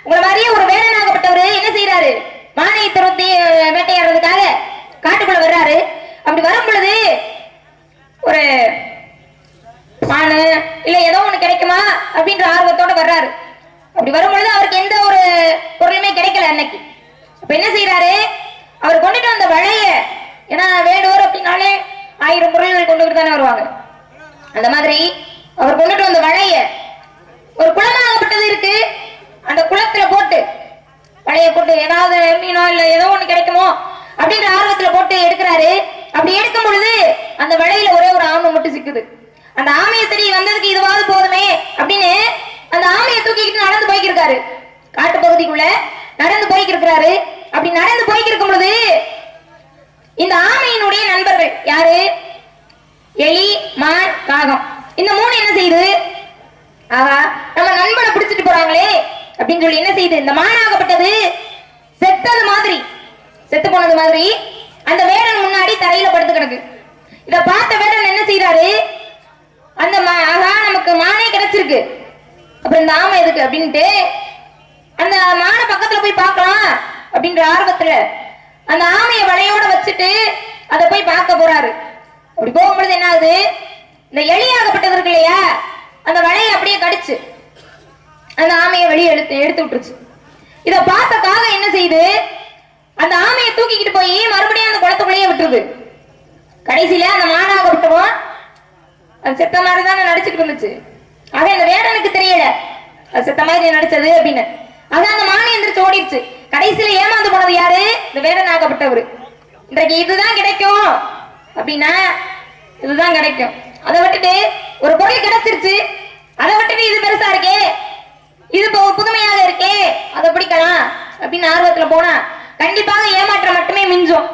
உங்களை மாதிரியே ஒரு வேடனாகப்பட்டவரு என்ன செய்யறாரு? மானை துரத்தி வேட்டையாடுறதுக்காக காட்டுக்குள்ள வர்றாரு. அப்படி வரும் பொழுது ஒரு மானு இல்ல ஏதோ ஒண்ணு கிடைக்குமா அப்படின்ற ஆர்வத்தோட வர்றாரு. அப்படி வரும் பொழுது அவருக்கு எந்த ஒரு பொருளுமே கிடைக்கல அன்னைக்கு. அப்ப என்ன செய்யறாரு? அவர் கொண்டுட்டு வந்த வளைய, ஏன்னா வேடுவர் அப்படின்னாலே 1000 பொருள்கள் கொண்டுகிட்டு தானே வருவாங்க. அந்த மாதிரி அவர் கொண்டுட்டு வந்த வளைய, ஒரு குளமாகப்பட்டது இருக்கு, அந்த குளத்துல போட்டு வளைய போட்டு ஏதாவது மீனோ இல்ல ஏதோ ஒண்ணு கிடைக்குமோ அப்படின்ற ஆர்வத்துல போட்டு எடுக்கிறாரு. அப்படி எடுக்கும் பொழுது அந்த வளையில ஒரே ஒரு ஆமை மட்டும் சிக்குது. அந்த ஆமையை சரி வந்ததுக்கு இதுவாவது போதுமே அப்படின்னு அந்த ஆமையை தூக்கிக்கிட்டு நடந்து போய்க்கிருக்காரு. காட்டு பகுதிக்குள்ள நடந்து போய்க்கிருக்கிறாரு. அப்படி நடந்து போய்க்கிருக்கும் பொழுது இந்த ஆமையினுடைய நண்பர்கள் யாரு? எலி, மான், காகம். இந்த 3 என்ன செய்யுது? ஆஹா, நம்ம நண்பனை பிடிச்சிட்டு போறாங்களே அப்படின்னு சொல்லி என்ன செய்யுது? இந்த மானாகப்பட்டது செத்தது மாதிரி, செத்து போனது மாதிரி அந்த வேடன் முன்னாடி தரையில படுத்து கிடக்கு. இத பார்த்த வேடன் என்ன செய்யறாரு? அந்த ஆஹா, நமக்கு மானே கிடைச்சிருக்கு, அப்புறம் இந்த ஆமை எதுக்கு அப்படின்ட்டு அந்த மானை பக்கத்துல போய் பார்க்கலாம் அப்படின்ற ஆர்வத்துல அந்த ஆமையை வலையோட வச்சுட்டு அதை போய் பார்க்க போறாரு. அப்படி போகும்பொழுது என்ன ஆகுது? இந்த எலியாகப்பட்டது இருக்கு இல்லையா, அந்த வலையை அப்படியே கடிச்சு அந்த ஆமையை வெளியே எடுத்து விட்டுருச்சு. இத பார்த்த காகம் என்ன செய்யுது? அந்த ஆமையை தூக்கிக்கிட்டு போய் மறுபடியும் அந்த குளத்துக்குள்ளேயே விட்டுருது. கடைசியில அந்த மானாகப்பட்டவன் அது செத்த மாதிரி தானே நடிச்சுட்டு இருந்துச்சு. ஆக இந்த வேடனுக்கு தெரியல அது செத்த மாதிரி நடிச்சது அப்படின்னு. ஆக அந்த மானை எந்திரிச்சு ஓடிடுச்சு. கடைசியில ஏமாந்து போனது யாரு? இந்த வேடனாகப்பட்டவர். இன்றைக்கு இதுதான் கிடைக்கும் அப்படின்னா இதுதான் கிடைக்கும், அதை விட்டுட்டு ஒரு பொருள் கிடைச்சிருச்சு, அதை விட்டுட்டு இது பெருசா இருக்கே, இது புதுமையாக இருக்கே, அதை பிடிக்கலாம் அப்படின்னு ஆர்வத்துல போனா கண்டிப்பாக ஏமாற்றம் மட்டுமே மிஞ்சும்.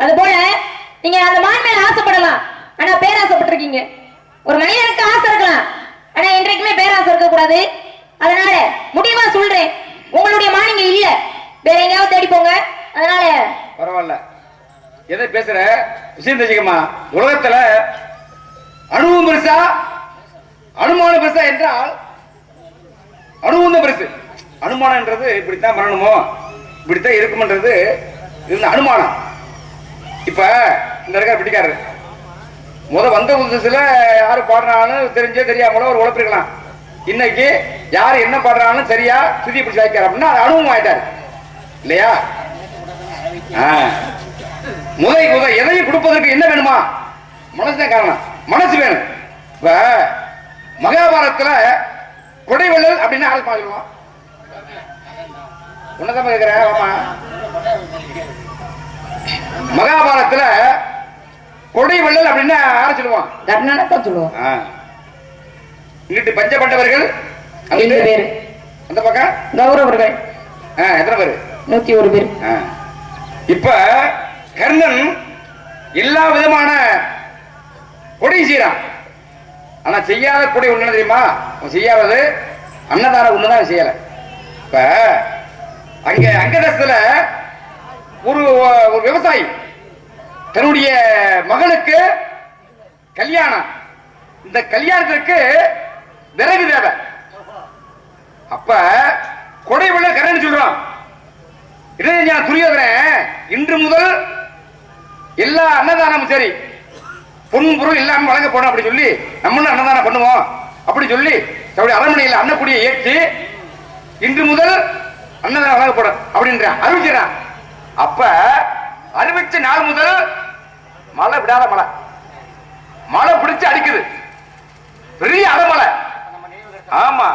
அது போல நீங்க அந்த மான் மேல ஆசைப்படலாம், ஆனா பேராசைப்பட்டிருக்கீங்க. ஒரு மனிதனுக்கு ஆசை இருக்கலாம், ஆனா இன்றைக்குமே பேராசை இருக்க கூடாது. அதனால முடிவா சொல்றேன், உங்களுடைய மானிங்க இல்ல, வேற எங்கேயாவது தேடி போங்க. அதனால பரவாயில்ல, எதை பேசுற விஷயம் தெரிஞ்சுக்கமா. உலகத்துல அனுபவம் பெருசா அனுமானம் பெருசா என்றால் அனுபவம் பெருசு. அனுமானம்ன்றது இப்படித்தான் பண்ணணுமோ இப்படித்தான் இருக்கும்ன்றது அனுமானம். இப்ப இந்த இடத்துல பிடிக்காரு வந்த புதுசுல யாரு பாடுறான்னு தெரிஞ்சே தெரியாமல ஒரு உழைப்பிருக்கலாம். இன்னைக்கு யாரு என்ன பாடுறான்னு சரியா சுத்தி பிடிச்சி வைக்கிறார் அப்படின்னா அது அனுபவம் ஆயிட்டாரு இல்லையா? முதல் எதையும் கொடுப்பதற்கு என்ன வேணுமா? மனசுதான் காரணம், மனசு வேணும். இப்ப மகாபாரதத்துல கொடைவள்ளல் அப்படின்னு ஆள் பாடுவோம். உன்னதான் கேட்கிறேன். ஆமா, மகாபாரதத்துல கொடைவள்ளல் அப்படின்னு யார சொல்லுவான்? கர்ணனத்தான் சொல்லுவான். இங்கிட்டு பஞ்சபண்டவர்கள் பேரு, அந்த பக்கம் கௌரவர்கள் எத்தனை பேரு? 101 பேர். இப்ப கர்ணன் எல்லா விதமான கொடை செய்யறான். ஆனா செய்யாத கொடை ஒண்ணு தெரியுமா? செய்யாதது அன்னதான ஒண்ணுதான் செய்யல. இப்ப அங்க அங்கதத்துல ஒரு விவசாயி தன்னுடைய மகனுக்கு கல்யாணம், இந்த கல்யாணத்திற்கு விறகு தேவை. அப்ப கொடைவள்ளல் கர்ணன் சொல்றான், துரியோதனன் இன்று முதல் எல்லா அன்னதானமும் சரி பொன் பொருள் எல்லாமே வழங்க போனோம் அப்படி சொல்லி நம்மளும் அன்னதானம் பண்ணுவோம் அப்படி சொல்லி தன்னுடைய அரண்மனையில் அன்னக்குடியை ஏற்றி இன்று முதல் அன்னதானம் வழங்க போடும் அப்படின்ற அறிவிச்சான். அப்ப அறிவிச்ச நாள் முதல் மழை விடாத மழை, மழை பிடிச்சு அடிக்குது, பெரிய அடமழை. ஆமா,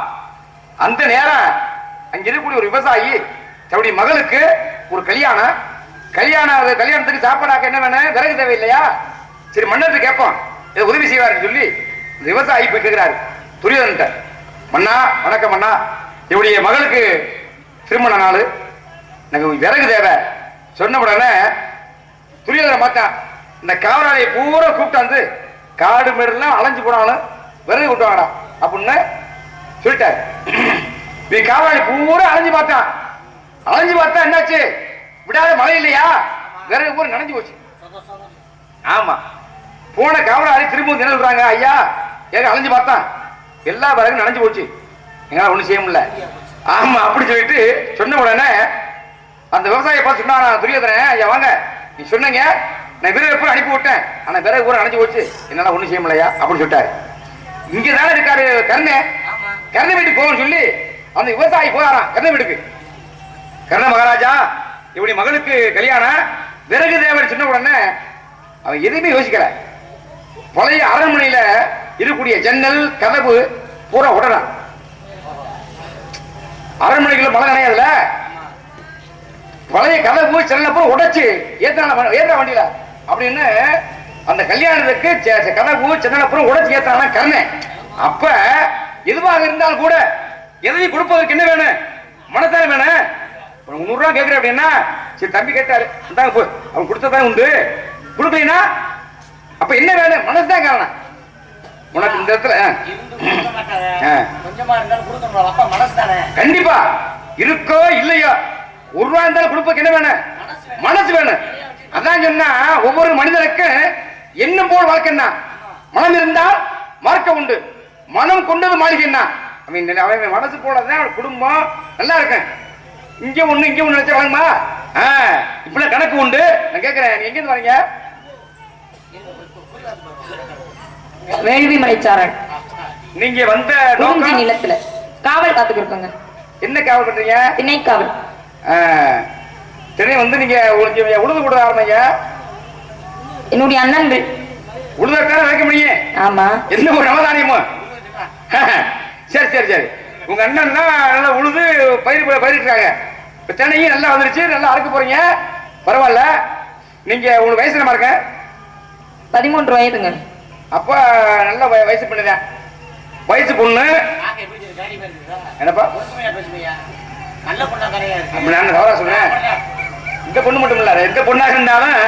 அந்த நேரம் அங்க இருக்கக்கூடிய ஒரு விவசாயி தன்னுடைய மகளுக்கு ஒரு கல்யாணத்துக்கு சாப்பாடாக்க என்ன வேணும்? விறகு தேவை இல்லையா? சரி மன்னர்கிட்ட கேட்போம், இதை உதவி செய்வாருன்னு சொல்லி விவசாயி போய் கேட்கிறாரு துரியோதன்ட்ட. மன்னா வணக்கம் மன்னா, என்னுடைய மகளுக்கு திருமண நாள், எனக்கு விறகு தேவை சொன்ன உடனே துரியோதனை பார்த்தான், இந்த காவலாளியை பூரா கூப்பிட்டாந்து காடு மேடுலாம் அலைஞ்சு போனாலும் விறகு கொண்டு வாடா அப்படின்னு சொல்லிட்டாரு. நீ காவலாளி பூரா அலைஞ்சு பார்த்தா என்னாச்சு? விடாத மழை இல்லையா, விறகு பூரா நனைஞ்சு போச்சு. ஆமா, போன காவலாளி திரும்ப என்ன சொல்றாங்க, ஐயா ஏங்க அலைஞ்சு பார்த்தான் எல்லா விறகு நனைஞ்சு போச்சு, எங்களால் ஒண்ணு செய்ய முடியல. ஆமா அப்படி சொல்லிட்டு சொன்ன உடனே அந்த விவசாய பார்த்து சொன்னா துரியோதனன் ஐயா வாங்க நீ சொன்னீங்க நான் விறகு பூரா அனுப்பி விட்டேன் ஆனா விறகு பூரா அணைஞ்சு போச்சு என்னால ஒண்ணும் செய்ய முடியலையா அப்படின்னு சொல்லிட்டாரு. இங்க தானே இருக்காரு கர்ண வீட்டுக்கு போகணும்னு சொல்லி அந்த விவசாயி போறாராம் கர்ண வீட்டுக்கு. கர்ண மகாராஜா இப்படி மகளுக்கு கல்யாணம் விறகு தேவை சொன்ன உடனே அவன் எதுவுமே யோசிக்கல. பழைய அரண்மனையில இருக்கக்கூடிய ஜன்னல் கதவு பூரா உடறான். அரண்மனைக்குள்ள மழை நினையாதுல பழைய கதவு ஜன்னல பூரா உடைச்சு ஏற்ற வண்டியில அப்படின்னு அந்த கல்யாணத்துக்கு கதவு ஜன்னல பூரா உடைச்சு ஏற்றான கர்ணன். அப்ப எதுவாக இருந்தாலும் கூட எதையும் கொடுப்பதற்கு என்ன வேணும் மனசால வேணும். 300 ரூபாய் கேட்கிறேன் அப்படின்னா சரி தம்பி கேட்டாரு அவன் கொடுத்ததான் உண்டு கொடுக்கலனா அப்ப என்ன வேணும் மனசு தான் காரணம். உனக்கு இந்த இடத்துல கண்டிப்பா இருக்கோ இல்லையோ 1 ரூபாய் இருந்தாலும் கொடுப்பதுக்கு என்ன வேணும் மனசு வேணும். அதான் சொன்னா ஒவ்வொரு மனிதனுக்கும் எண்ணம் போல் வாழ்க்கைன்னா மனம் இருந்தால் மார்க்க உண்டு மனம் கொண்டது மாளிகைன்னா அவன் மனசு போலதான் குடும்பம் நல்லா இருக்கும். இங்க ஒண்ணு இங்க ஒண்ணு நினைச்சா வாங்கம்மா இப்ப கணக்கு உண்டு. நான் கேட்கிறேன் நீங்க எங்க வரீங்க? வேள்வி மலைச்சாரன். நீங்க வந்த நிலத்துல காவல் காத்துக்கு இருக்கோங்க. என்ன காவல் பண்றீங்க? திணை காவல். திணை வந்து நீங்க உழுது கூட ஆரம்பிங்க. என்னுடைய அண்ணன்கள் உழுதத்தான வைக்க முடியும். ஆமா என்ன ஒரு நவதானியமோ. சரி சரி சரி உங்க அண்ணன் தான் நல்லா உழுது பயிரிட்டுறாங்க. இப்ப தினையும் நல்லா வந்துருச்சு நல்லா அறுக்க போறீங்க பரவாயில்ல. நீங்க உங்களுக்கு வயசு என்ன இருக்க? 13 வயதுங்க. அப்ப நல்ல வயசு பொண்ணுதான். வயசு பொண்ணு என்னப்பா தவறா சொன்னேன். இந்த பொண்ணு மட்டும் இல்ல எந்த பொண்ணா இருந்தாலும்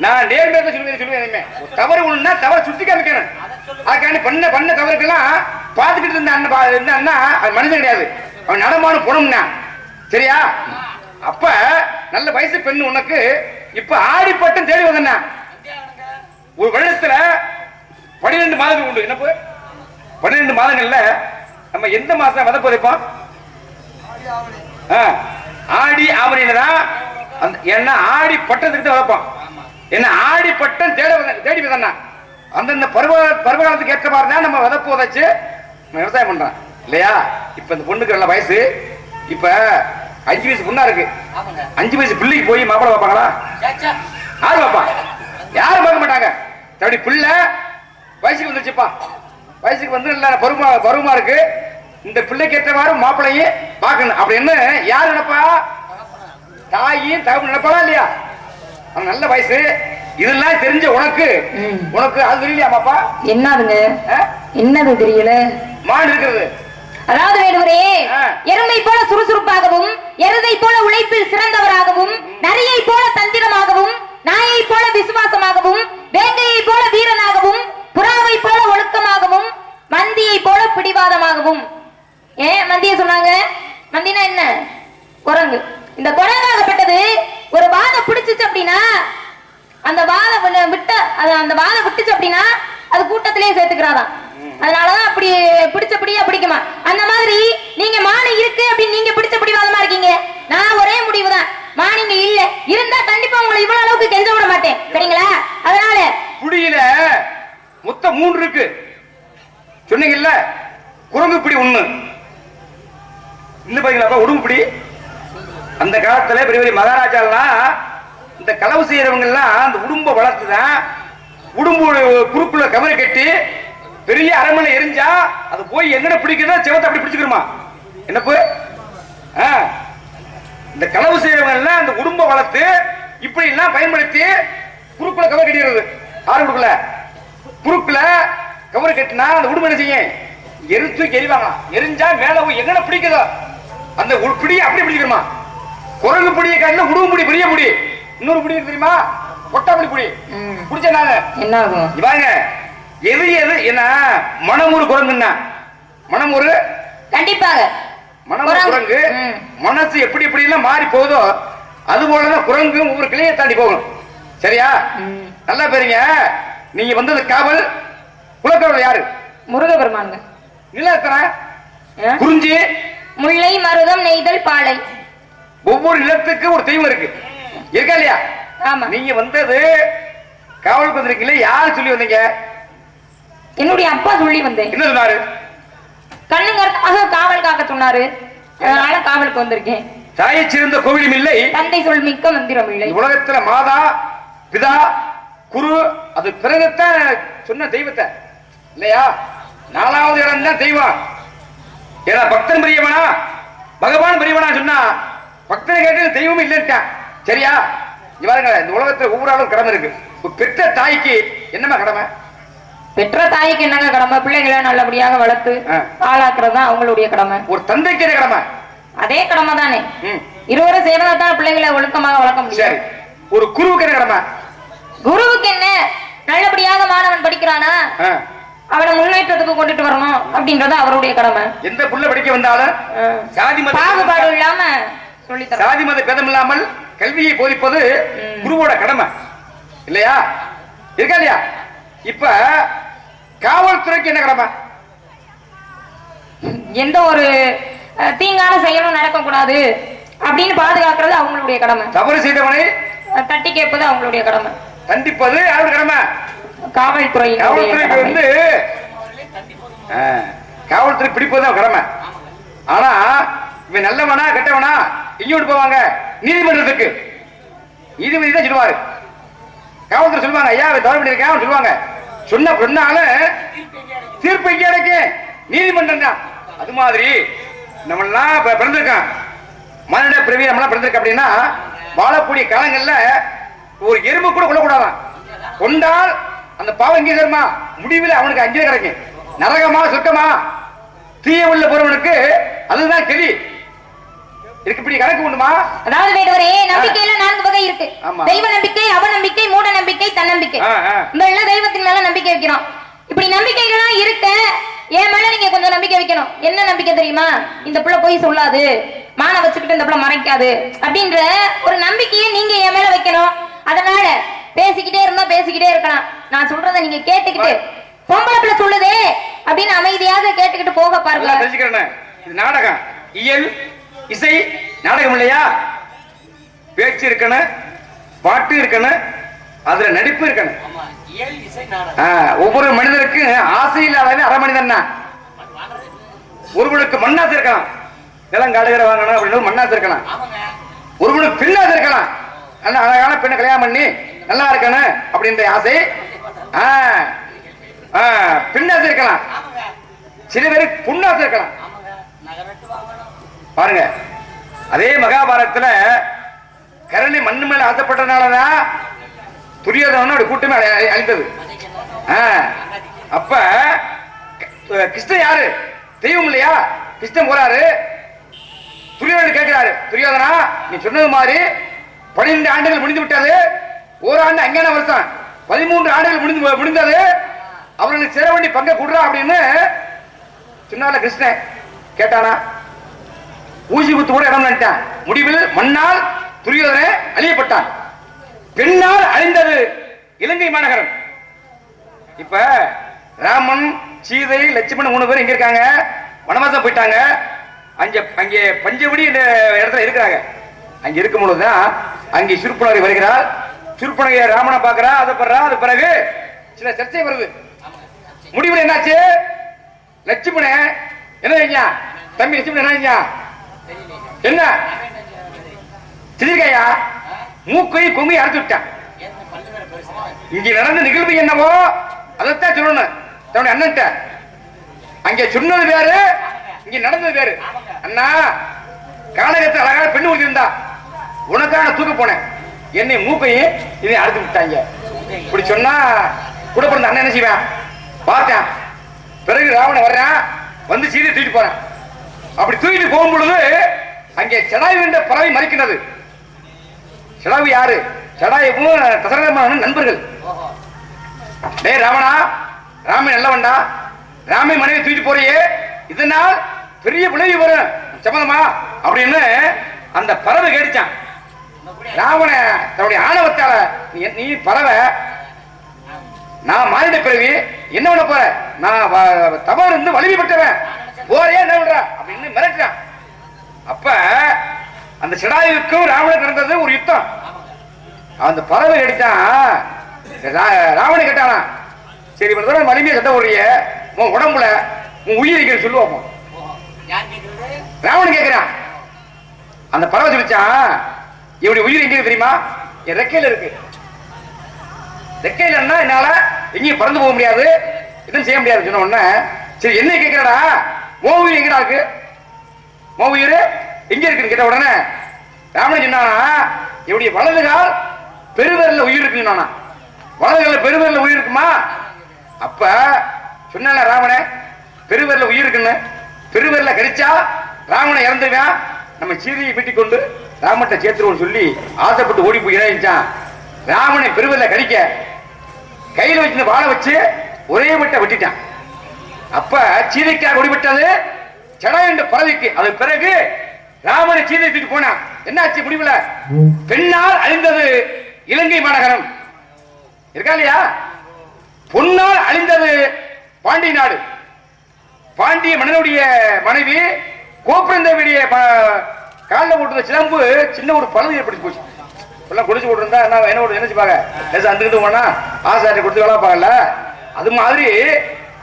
நான் நேர்மையாக சொல்லுவேன். தவறு ஒண்ணுன்னா தவறு சுத்தி காமிக்கணும். அதுக்காண்டி பண்ண தவறுக்கெல்லாம் பார்த்துக்கிட்டு இருந்த அண்ணா அது மனிதன் கிடையாது. அவன் நடமான குணம்னா சரியா? அப்ப நல்ல வயசு பெண்ணு உனக்கு இப்ப ஆடிப்பட்டம் தேடி வந்தா ஒரு வருடத்துல 12 மாதங்கள் உண்டு. என்ன 12 மாதங்கள்ல நம்ம எந்த மாசம் விதை புதைப்போம்? ஆடி ஆவணியில தான். ஏன்னா ஆடி பட்டத்துக்கு தான் வளர்ப்போம். என்ன ஆடி பட்டம் தேடி விதன்னா அந்தந்த பருவகாலத்துக்கு ஏற்ற மாதிரி தான் நம்ம விதப்பு உதைச்சு விவசாயம் பண்றோம் இல்லையா? இப்ப இந்த பொண்ணுக்கு நல்ல வயசு. இப்ப 5 வயசு பொண்ணா இருக்கு. 5 வயசு பிள்ளைக்கு போய் மாப்பிளை பார்ப்பாங்களா? யாரு பார்ப்பாங்க? யாரும் பார்க்க மாட்டாங்க. அப்படி பிள்ளை வயசுக்கு வந்துருச்சுப்பா வயசுக்கு வந்து நல்ல பருவமா இருக்கு. இந்த பிள்ளைக்கு ஏற்றவாறு மாப்பிள்ளையும் பார்க்கணும் அப்படின்னு யாரு நினைப்பா? தாயும் தகவல் நினைப்பாளா இல்லையா? நல்ல வயசு இதெல்லாம் தெரிஞ்ச உனக்கு அது தெரியலையாமாப்பா? என்னதுங்க என்னது தெரியல மாடு இருக்கிறது. அதாவது வேடுவரே எருமை போல சுறுசுறுப்பாகவும் எருதை போல உழைப்பில் சிறந்தவராகவும் நரியை போல தந்திரமாகவும் நாயை போல விசுவாசமாகவும் வேங்கையை போல வீரனாகவும் புறாவை போல ஒழுக்கமாகவும் மந்தியை போல பிடிவாதமாகவும். ஏன் மந்திய சொன்னாங்க? மந்தினா என்ன? குரங்கு. இந்த குரங்காகப்பட்டது ஒரு வாதம் பிடிச்சிச்சு அப்படின்னா அந்த வாதம் விட்டுச்சு அப்படின்னா அது கூட்டத்திலேயே சேர்த்துக்கிறாதான். அதனாலதான் அப்படி பிடிச்சபடியா பிடிக்குமா. அந்த மாதிரி நீங்க மானி இருக்கு அப்படின்னு நீங்க பிடிச்ச பிடிவாதமா இருக்கீங்க. நான் ஒரே முடிவுதான், மானிங்க இல்ல இருந்தா கண்டிப்பா உங்களை இவ்வளவு அளவுக்கு கெஞ்ச விட மாட்டேன் சரிங்களா? அதனால புடியில மொத்தம் 3 இருக்கு சொன்னீங்கல்ல. குரங்கு பிடி 1 இன்னும் பாத்தீங்களா உடும்பு பிடி. அந்த காலத்துல பெரிய பெரிய மகாராஜாலாம் இந்த களவு செய்யறவங்க எல்லாம் அந்த உடும்ப வளர்த்துதான் உடும்பு குறுக்குள்ள கவரை கட்டி பெரிய அரண்மனை எரிஞ்சா அது போய் எங்கட பிடிக்கிறதோ செவத்தை அப்படி பிடிச்சுக்கிறோமா. என்ன போய் இந்த களவு செய்யறவங்க எல்லாம் அந்த உடும்ப வளர்த்து இப்படி எல்லாம் பயன்படுத்தி குறுக்குள்ள கவரை கட்டிடுறது. ஆறு குறுக்குள்ள கவரை கட்டினா அந்த உடும்பு என்ன செய்யும்? எரித்து எரிவாங்க. எரிஞ்சா மேல போய் எங்கட பிடிக்கிறதோ அந்த பிடியை அப்படி பிடிக்கிறோமா. குரங்கு பிடியை காட்டில உடும்பு பிடி பெரிய முடி. இன்னொரு பிடி தெரியுமா? கொட்டாப்புளி பிடி பிடிச்ச நாங்க என்ன ஆகும் இவாங்க. எது என்ன மனமுறு குரங்குன்னா மனமுறு கண்டிப்பாக மனமுறு குரங்கு மனசு எப்படி எப்படி எல்லாம் மாறி போகுதோ அது போலதான் குரங்கு ஒவ்வொரு கிளையை தாண்டி போகும் சரியா? நல்லா பேருங்க. நீங்க வந்தது காவல் குலக்காவல் யாரு? முருகபெருமான். நிலத்தன குறிஞ்சி முல்லை மருதம் நெய்தல் பாலை. ஒவ்வொரு நிலத்துக்கு ஒரு தெய்வம் இருக்கு, இருக்கா இல்லையா? ஆமா. நீங்க வந்தது காவலுக்கு வந்திருக்கீங்களே, யாரு சொல்லி வந்தீங்க? என்னுடைய அப்பா சொல்லி வந்தேன். என்ன சொன்னாரு? கண்ணுங்கறதுக்காக காவல் காக்க சொன்னாரு, அதனால காவலுக்கு வந்திருக்கேன். தாயை சிறந்த கோவிலும் இல்லை, தந்தை சொல் மிக்க மந்திரம் இல்லை. உலகத்துல மாதா பிதா குரு அது பிறகுத்தான் சொன்ன தெய்வத்தை இல்லையா? 4வது இடம் தான் தெய்வம். ஏன்னா பக்தன் பெரியவனா பகவான் பெரியவனா சொன்னா பக்தனை கேட்டு தெய்வமும் இல்லைன்ட்டான். சரியா? பாருங்க, இந்த உலகத்துல ஒவ்வொரு ஆளும் கடமை இருக்கு. பெற்ற தாய்க்கு என்னமா கடமை? பெற்ற தாய்க்கு என்னங்க கடமை? பிள்ளைங்களை நல்லபடியாக வளர்த்து ஆளாக்குறது தான் அவங்களுடைய கடமை. ஒரு தந்தைக்கு என்ன கடமை? அதே கடமை தானே. இருவரும் சேர்ந்ததான் பிள்ளைங்களை ஒழுக்கமாக வளர்க்க முடியும். சரி, ஒரு குருவுக்கு என்ன கடமை? குருவுக்கு என்ன? நல்லபடியாக மாணவன் படிக்கிறானா அவனை முன்னேற்றத்துக்கு கொண்டுட்டு வரணும் அப்படின்றது அவருடைய கடமை. எந்த புள்ள படிக்க வந்தாலும் சாதி மத பாகுபாடு இல்லாம சொல்லி தர, சாதி மத பேதம் இல்லாமல் கல்வியை போதிப்பது குருவோட கடமை இல்லையா? இருக்கா இல்லையா? இப்ப காவல்துறைக்கு என்ன கடமை? எந்த ஒரு தீங்கான செயலும் நடக்கக்கூடாது அப்படின்னு பாதுகாக்கிறது அவங்களுடைய கடமை. தவறு செய்தவனை தட்டி கேட்பது அவங்களுடைய கடமை. தண்டிப்பது யாருடைய கடமை? காவல்துறை. காவல்துறைக்கு வந்து காவல்துறை பிடிப்பது கடமை. ஆனா இவன் நல்லவனா கெட்டவனா இங்கோட்டு போவாங்க நீதிமன்றத்துக்கு. நீதிபதி தான் சொல்லுவாரு, காவல்துறை சொல்லுவாங்க ஐயா தவறு பண்ணிருக்கேன் சொல்லுவாங்க. சொன்னாலும் தீர்ப்பு எங்க கிடைக்கு? நீதிமன்றம் தான். அது மாதிரி நம்மளாம் பிறந்திருக்கான், மனித பிறவி நம்மளாம் பிறந்திருக்க அப்படின்னா வாழக்கூடிய காலங்கள்ல ஒரு எறும்பு கூட கொள்ளக்கூடாதான். கொண்டால் அந்த பாவம் எங்கே தருமா? முடிவில் அவனுக்கு அங்கே கிடைக்கும். நரகமா சொர்க்கமா? தீய உள்ள பொருவனுக்கு அதுதான் கெளி இருக்கு. இப்படி கணக்கு உண்டுமா? அதாவது வேடுவரே, நம்பிக்கையில 4 வகை இருக்கு. தெய்வ நம்பிக்கை, அவநம்பிக்கை, மூட நம்பிக்கை, தன்னம்பிக்கை. நம்ம எல்லாம் தெய்வத்தின் மேல நம்பிக்கை வைக்கிறோம். இப்படி நம்பிக்கைகள்லாம் இருக்க என் மேல நீங்க கொஞ்சம் நம்பிக்கை வைக்கணும். என்ன நம்பிக்கை தெரியுமா? இந்த புள்ள போய் சொல்லாது, மான வச்சுக்கிட்டு இந்த புள்ள மறைக்காது அப்படின்ற ஒரு நம்பிக்கையை நீங்க என் மேல வைக்கணும். அதனால பேசிக்கிட்டே இருந்தா பேசிக்கிட்டே இருக்கலாம். நான் சொல்றதை நீங்க கேட்டுக்கிட்டு பொம்பளை பிள்ளை சொல்லுதே அப்படின்னு அமைதியாக கேட்டுக்கிட்டு போக பாருங்க. இது நாடகம், இயல் இசை நாடகம் இல்லையா? பேச்சு இருக்கணும், பாட்டு இருக்கணும், அதுல நடிப்பு இருக்கணும். ஒவ்வொரு மனிதருக்கு ஆசை இல்லாத அரை மனிதன் தான். ஒருவனுக்கு மண்ணாசை இருக்கலாம், நிலம் காடுகிற வாங்கணும் அப்படின்னு மண்ணாசை இருக்கலாம். ஒருவனுக்கு பெண்ணாசை இருக்கலாம், நல்ல அழகான பெண்ணை கல்யாணம் பண்ணி நல்லா இருக்கணும் அப்படின்ற ஆசை. பெண்ணாசை இருக்கலாம், சில பேருக்கு பொண்ணாசை இருக்கலாம். பாருங்க, அதே மகாபாரதத்துல கரணி மண்ணு மேல ஆசைப்பட்டதுனாலதான் துரியோதனோட கூட்டமே அழித்தது. அப்ப கிருஷ்ணன் யாரு? தெய்வம் இல்லையா? கிருஷ்ணன் போறாரு, துரியோதனன் கேட்கிறாரு, துரியோதனா நீ சொன்னது மாதிரி 12 ஆண்டுகள் முடிந்து விட்டது, ஒரு ஆண்டு அஞ்ஞான வருஷம் 13 ஆண்டுகள் முடிந்தது, அவர்களுக்கு சேர வேண்டிய பங்கை கொடுறா அப்படின்னு சொன்னால கிருஷ்ணன். கேட்டானா? ஊசி குத்து கூட இடம் நினைட்டான். முடிவில் மண்ணால் துரியோதனன் அழியப்பட்டான், பெண்ணால் அழிந்தது இலங்கை மாநகரம். இப்ப ராமன் சீதை லட்சுமணன் 3 பேர் எங்க இருக்காங்க? வனவாசம் போயிட்டாங்க. அங்கே பஞ்சவடி இந்த இடத்துல இருக்கிறாங்க. அங்க இருக்கும் பொழுதுதான் அங்கே சுருப்பனகை வருகிறார். சுருப்பனகை ராமனை பார்க்கிறா, அதை பண்றா. அது பிறகு சில சர்ச்சை வருது. முடிவில் என்னாச்சு? லட்சுமணன் என்ன செஞ்சா? தம்பி லட்சுமணன் என்ன செஞ்சா? என்ன சிரிக்கையா மூக்கை கொங்கி அரைச்சு விட்டான். இங்க நடந்த நிகழ்வு என்னவோ அதைத்தான் சொல்லணும் தன்னுடைய அண்ணன்ட்ட. அங்க சொன்னது வேறு, இங்க நடந்தது வேறு. அண்ணா கானகத்தை அழகான பெண்ணு இருந்தா, உனக்கான தூக்க போனேன், என்னை மூக்கையும் இதை அறுத்து விட்டாங்க. இப்படி சொன்னா கூட பிறந்த அண்ணன் என்ன செய்வேன்? பார்த்தேன். பிறகு ராவணன் வர்றான், வந்து சீதை தூக்கிட்டு போறேன். அப்படி தூக்கிட்டு போகும் பொழுது அங்கே சடாயு என்ற பறவை மறைக்கின்றது. சடாயு யாரு? சடாயுவும் தசரதமான நண்பர்கள். டே ராவணா, ராமன் நல்லவன்டா, ராமை மனைவி தூக்கிட்டு போறியே, இதனால் பெரிய விளைவு வரும் சம்மதமா அப்படின்னு அந்த பறவை கேட்டுச்சான். ராவண தன்னுடைய ஆணவத்தால, நீ பறவை, நான் மானிட பிறவி, என்ன பண்ண போற? நான் தவறு இருந்து வலிமை பெற்றவன், போறே என்ன பண்ற அப்படின்னு மிரட்டான். அப்ப அந்த சிடாயுக்கும் ராவணன் நடந்தது ஒரு யுத்தம். அந்த பறவை அடித்தான். ராவணன் கேட்டானா, சரி இவ்வளவு தூரம் வலிமையை சண்டை ஓடுறிய, உன் உடம்புல உன் உயிர் இருக்கிற சொல்லுவோம். ராவணன் கேட்கிறான். அந்த பறவை சொல்லிச்சான், இவனுடைய உயிர் எங்க தெரியுமா? என் ரெக்கையில இருக்கு. ரெக்கையில என்னால எங்கேயும் பறந்து போக முடியாது, எதுவும் செய்ய முடியாது சொன்ன உடனே, சரி என்ன கேட்கிறடா, மோ உயிர் எங்கடா இருக்கு, மோ உயிர் எங்க இருக்குன்னு கேட்ட உடனே ராவணன் சொன்னானா, இவனுடைய வலது கால் பெருவரில் உயிர் இருக்குன்னு சொன்னானா. வலது கால பெருவரில் உயிர் இருக்குமா? அப்ப சொன்ன ராவண பெருவரில் உயிர் இருக்குன்னு, பெருவரில் கடிச்சா ராவணன் இறந்துருவான், நம்ம சீதையை வீட்டிக் கொண்டு ராமட்ட சேர்த்துருவோம் சொல்லி ஆசைப்பட்டு ஓடி போய் இணைச்சான். ராமனை பெருவரில் கடிக்க கையில வச்சு வாழை வச்சு ஒரே வட்ட வெட்டிட்டான். அப்ப சீதைக்காக ஒடிவிட்டது சடா என்ற பறவைக்கு. அது பிறகு ராமனை சீதை தூக்கி போனான். என்னாச்சு முடிவுல? பெண்ணால் அழிந்தது இலங்கை மாநகரம் இருக்கா இல்லையா? பொன்னால் அழிந்தது பாண்டிய நாடு. பாண்டிய மன்னனுடைய மனைவி கோபுரந்தேவியுடைய காலில் போட்டு சிலம்பு சின்ன ஒரு பழுது ஏற்படுத்தி போச்சு. எல்லாம் குடிச்சு போட்டுருந்தா என்ன நினைச்சுப்பாங்க, அந்த போனா ஆசாரி கொடுத்து வேலை பார்க்கல. அது மாதிரி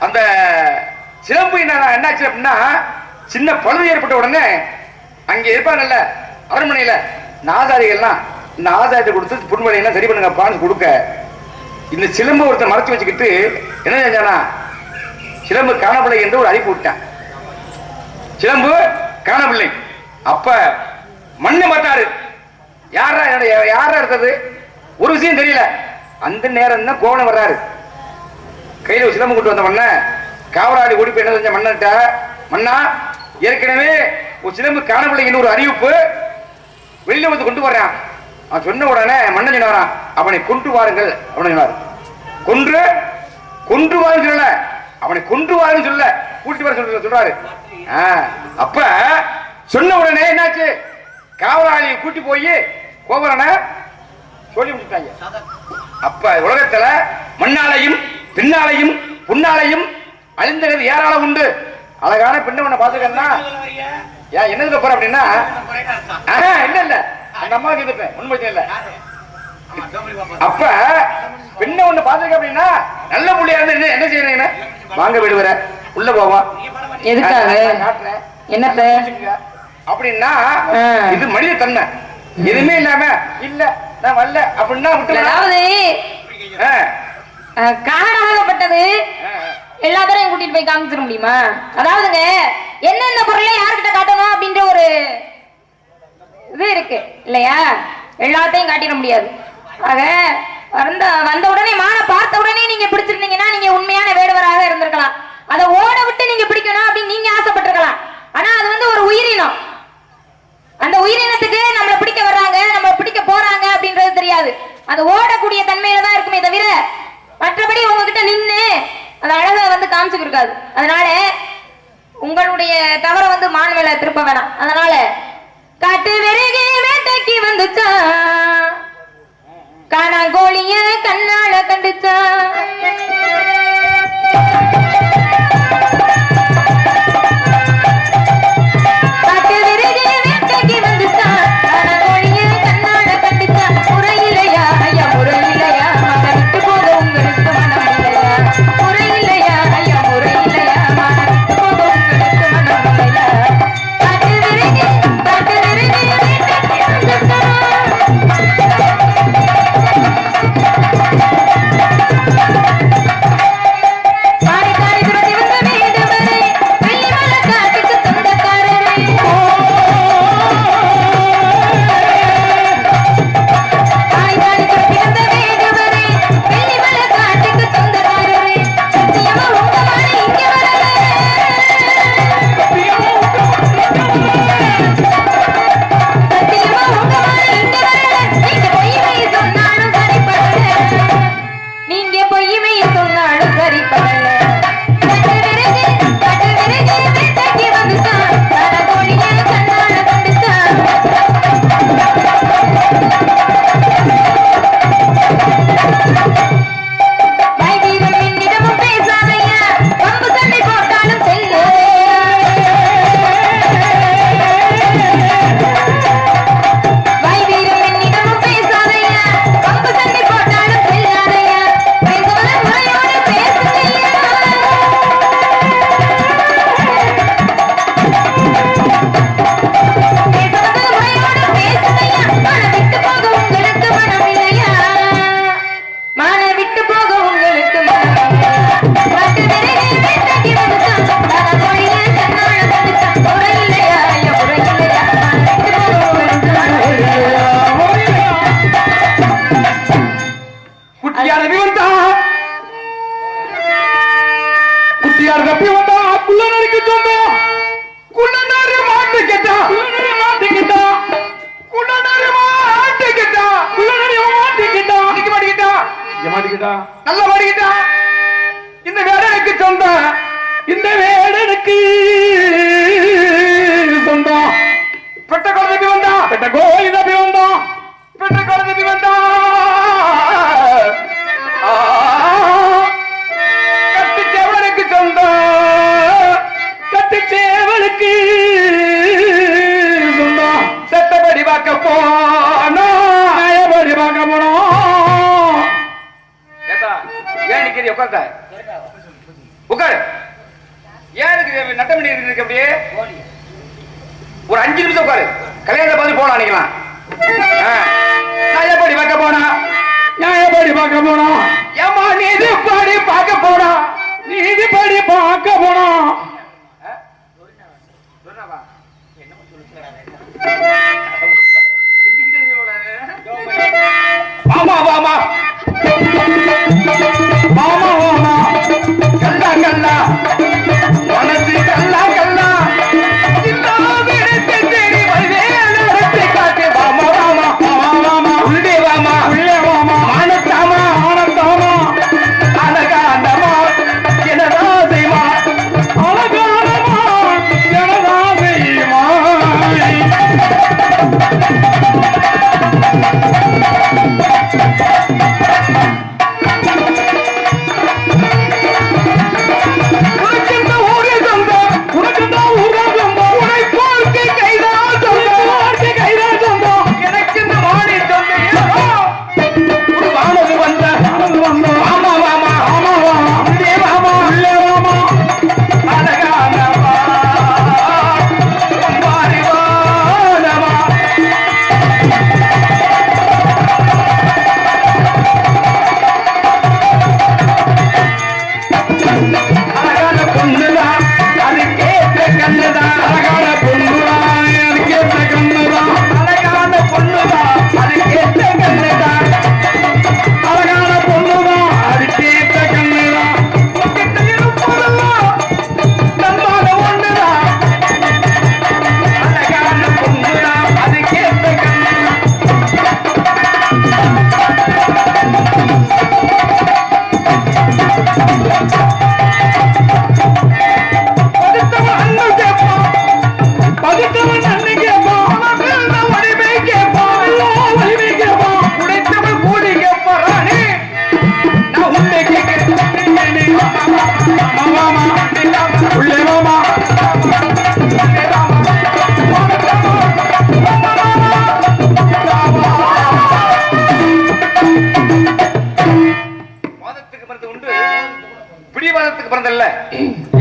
அந்த சிலம்பு என்னாச்சு அப்படின்னா, சின்ன பழுது ஏற்பட்ட உடனே அங்கே இருப்பாங்கல்ல அரண்மனையில இந்த ஆசாரிகள்லாம், இந்த ஆசாரத்தை கொடுத்து புண்மனையெல்லாம் சரி பண்ணுங்க பான்னு கொடுக்க, இந்த சிலம்பு ஒருத்தர் மறைச்சு வச்சுக்கிட்டு என்ன செஞ்சானா, சிலம்பு காணவில்லை என்று ஒரு அறிப்பு விட்டான். சிலம்பு காணவில்லை. அப்ப மண்ணை பார்த்தாரு, யாரா இருந்தது ஒரு விஷயம் தெரியல. அந்த நேரம் தான் கோவணம் வர்றாரு, கையில சிலம்பு கொண்டு வந்த மண்ண காவலாளி ஓடி போய் என்ன செஞ்ச மன்னன்ட்ட, மன்னா ஏற்கனவே ஒரு சிலம்பு காணவில்லை என்று ஒரு அறிவிப்பு வெளியில வந்து கொண்டு வர்றான். அவன் சொன்ன உடனே மன்னன் சொன்னாரான், அவனை கொண்டு வாருங்கள் அப்படின்னு சொன்னார். கொன்று வாருன்னு சொல்லல, அவனை கொன்று வாருன்னு சொல்ல, கூட்டி வர சொல்றாரு. அப்ப சொன்ன உடனே என்னாச்சு, காவலாளியை கூட்டி போய் கோவலனை சொல்லி முடிச்சுட்டாங்க. அப்ப உலகத்துல மண்ணாலையும் பின்னாலையும் புண்ணாலையும் அழிந்தது ஏராளம் உண்டு. அழகான பெண்ணை ஒண்ணு பாத்துக்கன்னா என்னதுல போற அப்படின்னா, இல்ல அந்த அம்மா கேட்டுப்பேன் உண்மை இல்ல. அப்ப பெண்ணை ஒண்ணு பாத்துக்க அப்படின்னா நல்ல புள்ளியா இருந்து என்ன செய்யறீங்க, வாங்க விடுவற உள்ள போவா, எதுக்காக என்னத்த அப்படின்னா இது மனித தன்மை. எதுவுமே இல்லாம இல்ல நான் வரல அப்படின்னா அதாவது காரணமாகப்பட்டது எல்லா தரையும் கூட்டிட்டு போய் காமிச்சிட முடியுமா? அதாவதுங்க என்னென்ன பொருளை யாருக்கிட்ட காட்டணும் அப்படின்ற ஒரு இது இருக்கு இல்லையா? எல்லாத்தையும் காட்டிட முடியாது. ஆக வந்த உடனே மான பார்த்த உடனே நீங்க பிடிச்சிருந்தீங்கன்னா நீங்க உண்மையான வேடுவராக இருந்திருக்கலாம். அதை ஓட விட்டு நீங்க பிடிக்கணும் அப்படின்னு நீங்க ஆசைப்பட்டிருக்கலாம். ஆனா அது வந்து ஒரு உயிரினம். அந்த உயிரினத்துக்கு நம்மளை பிடிக்க வர்றாங்க, நம்ம பிடிக்க போறாங்க அப்படின்றது தெரியாது. அது ஓடக்கூடிய தன்மையில தான் இருக்குமே தவிர மற்றபடி உங்ககிட்ட நின்று அந்த அழகை வந்து காமிச்சுக்கு இருக்காது. அதனால உங்களுடைய தவறை வந்து மான் மேல திருப்ப வேணாம். அதனால காட்டு விறகு வேட்டைக்கு வந்துச்சா, காணாங்கோழிய கண்ணால கண்டுச்சா, பாடி நல்ல மாடிக்கிட்டா இந்த வேடனுக்கு சொந்தம் இந்த வேடனுக்கு சொந்தம் பெட்ட குழந்தை தப்பி வந்தா பெட்ட கோழி தப்பி வந்தோம் பெட்ட குழந்தை தப்பி வந்தா கட்டு சேவலுக்கு சொந்தம் கட்டு சேவலுக்கு சொந்தம் செத்தபடி பார்க்க போனோம் பார்க்க போனோம் ஏன் நிக்கிறீ உட்கார்ந்த உட்காரு ஏன் நட்டமணி இருக்கு அப்படியே ஒரு 5 நிமிஷம் உட்காரு கல்யாணத்தை பார்த்து போலாம் நினைக்கலாம் நியாயப்படி பார்க்க போனா நியாயப்படி பார்க்க போனோம் ஏமா நீதிப்படி பார்க்க போனா நீதிப்படி பார்க்க போனோம் ஆமா ஆமா ஆமா ஆமா கல்லா கல்லா மனசு கல்லா கல்லா காட்டு வாமா வாமா வாமா உள்ளே வாமா உள்ளே வாமா ஆனந்தாமா ஆனந்தாமா அழகாண்டமா எனதாசைமா அழகாண்டமா எனதாசைமா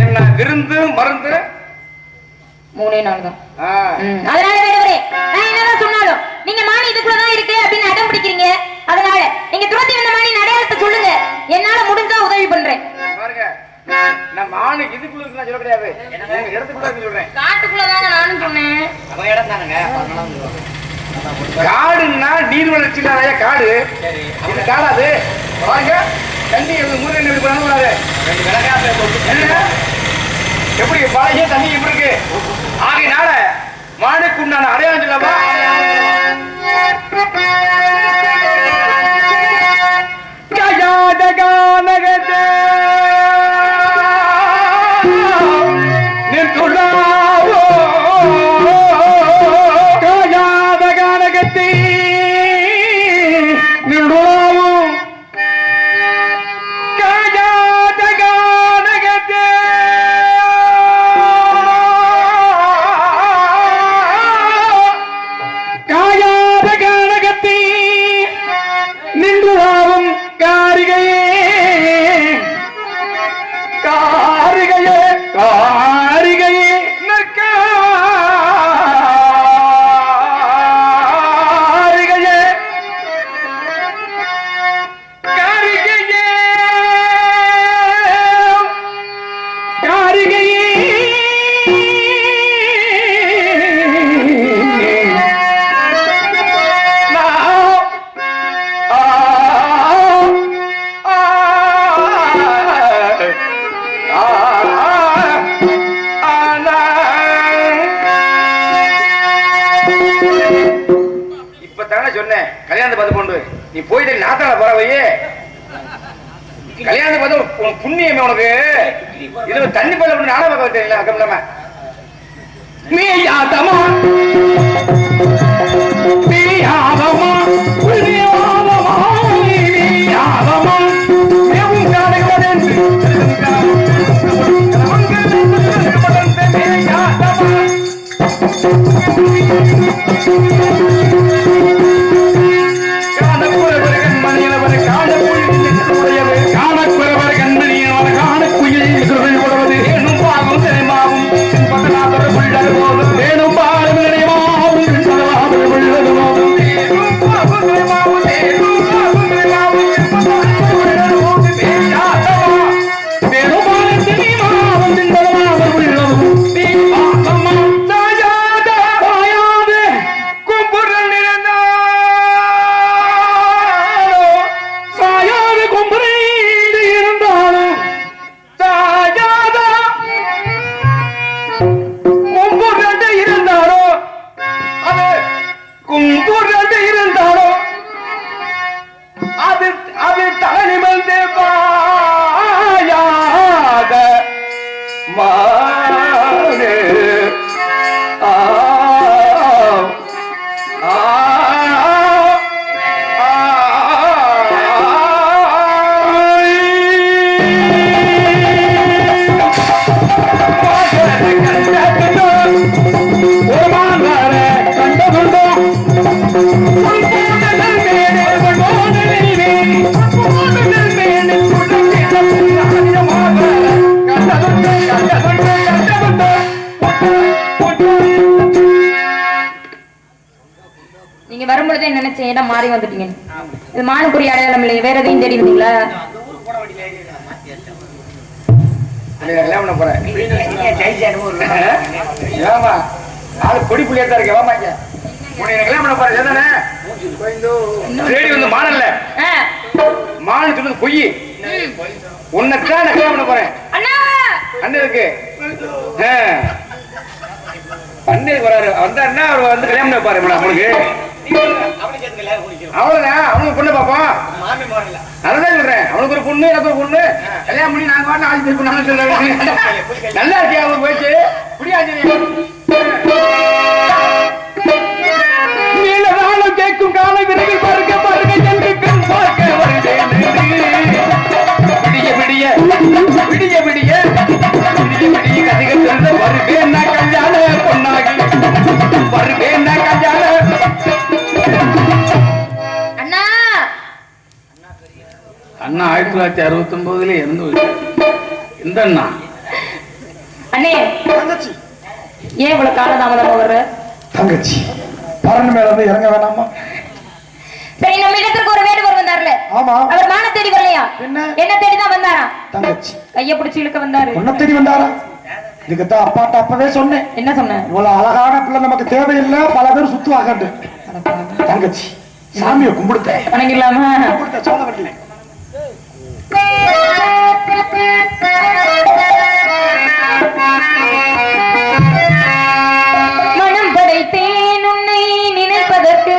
என்ன விருந்து மருந்து 3 நாள் தான். அதனால வேடவரே நான் என்னதான் சொன்னாலும் நீங்க மானி இதுக்குள்ளதான் இருக்கு அப்படின்னு அடம் பிடிக்கிறீங்க. அதனால நீங்க துரத்தி வந்த மானி அடையாளத்தை சொல்லுங்க, என்னால முடிஞ்சா உதவி பண்றேன். பாருங்க நான் மானி இதுக்குள்ள இருக்கு நான் சொல்ல கிடையாது, உங்க இடத்துக்குள்ள இருக்கு சொல்றேன். காட்டுக்குள்ளதாங்க நானும் சொன்னேன். அவ இடம் தானங்க. காடுன்னா நீர் வளர்ச்சி இல்லாத காடு. இது காடாது. பாருங்க தண்ணி மூணு எப்படி பண்ணக்கூடாது. எப்படி பழைய தண்ணி எப்படி இருக்கு. ஆகையினால மானுக்கு உண்டான அடையாளம் சொல்லவா. சொன்னேன் கல்யாணத்தை பார்த்து கொண்டு நீ போயிட்டு நாத்தால பரவையே கல்யாணம் பார்த்தா உனக்கு புண்ணியமே உனக்கு. இது தண்ணி பல்ல நாடக பக்கம் தெரியல அக்கம் இல்லாம மீயாதமா மீயாதமா புண்ணியவாதமா மீயாதமா மேவும் காடுகளென்று நீங்க வரும்பொழுதே நினைச்சேன் இடம் மாறி வந்துட்டீங்க. இது மானுக்குரிய அடையாளம் இல்லையே, வேற எதையும் தேடி வந்தீங்களா? ஆளு கொடி புள்ளியா தான் இருக்கு. வாமாங்க கல்யாணம் பண்ண போற தேடி வந்து மானல்ல மானு சொன்னது பொய். உன்னைத்தான் நான் கல்யாணம் பண்ண போறேன். அண்ணனுக்கு அண்ணனுக்கு வராரு வந்தாருன்னா அவர் வந்து கல்யாணம் பண்ண பாரு உங்களுக்கு. அவ்வளவுதான் அவனுக்கு பொண்ணு பாப்போம். அதுதான் சொல்றேன், அவனுக்கு ஒரு பொண்ணு எனக்கு ஒரு பொண்ணு கல்யாணம் பண்ணி நாங்க வாங்க ஆள் திருப்பி நம்ம சொல்ல நல்லா இருக்கே அவனுக்கு போயிடுச்சு நீளவாளம் கேட்கும் கால விரைவில் பாருங்க பாருங்க என்று கண் பார்க்க வருகிறேன். விடிய விடிய விடிய விடிய விடிய விடிய கதிக சொல்ல வருவேன் நான் கல்யாண பொண்ணாகி வருவேன் நான் கல்யாண. அண்ணா 1969 இறந்து இந்த அண்ணா. அண்ணே தங்கச்சி ஏன் இவ்வளவு காலதாமதமா வர்ற? தங்கச்சி பரண் மேல இருந்து இறங்க வேணாமா? சரி, நம்ம இடத்துக்கு ஒரு வேடுவர் வந்தார்ல. ஆமா. அவர் மான தேடி வரலையா? என்ன தேடி தான் வந்தாரா? தங்கச்சி கைய பிடிச்சி இழுக்க வந்தாரு. உன்னை தேடி வந்தாரா? இதுக்குதான் அப்பாட்ட அப்பவே சொன்னேன். என்ன சொன்ன? இவ்வளவு அழகான பிள்ளை நமக்கு தேவையில்லை, பல பேர் சுத்துவாங்க. தங்கச்சி சாமியை கும்பிடுத்த வணங்கிடலாமா? சோழவள்ளி மனம் படைத்தேன் உன்னை நினைப்பதற்கு,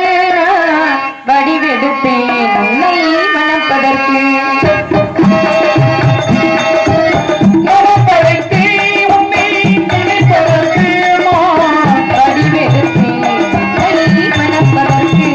வடிவெடுத்தேன் உன்னை மணப்பதற்கு. மனம் படைத்தேன் உன்னை நினைப்பதற்கு, வடிவெடுத்தேன் உன்னை மணப்பதற்கு.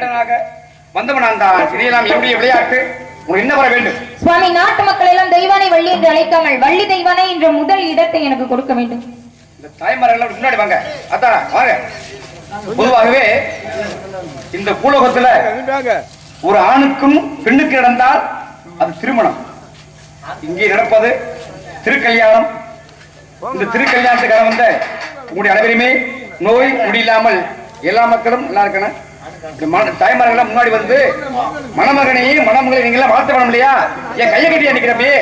வேடனாக வந்தவன் தான். இதையெல்லாம் என்னுடைய விளையாட்டு. உனக்கு என்ன வர வேண்டும்? சுவாமி, நாட்டு மக்கள் எல்லாம் தெய்வானை வள்ளி என்று அழைக்காமல் வள்ளி தெய்வானை என்ற முதல் இடத்தை எனக்கு கொடுக்க வேண்டும். இந்த தாய்மார்கள் முன்னாடி வாங்க. அதான் வாங்க. பொதுவாகவே இந்த பூலோகத்துல ஒரு ஆணுக்கும் பெண்ணுக்கு நடந்தால் அது திருமணம். இங்கே நடப்பது திருக்கல்யாணம். இந்த திருக்கல்யாணத்துக்காக வந்த உங்களுடைய அனைவருமே நோய் முடியில்லாமல் எல்லா மக்களும் நல்லா இருக்கணும். தாய்மார்கள் முன்னாடி வந்து மணமகனையும் மணமகளை நீங்க எல்லாம் வாழ்த்த வேணும் இல்லையா? என் கையை கட்டி அடிக்கிறப்பே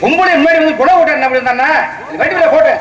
பொம்பளை முன்னாடி வந்து குணம் விட்டு என்ன பண்ணி வயிற்றுல போட்டு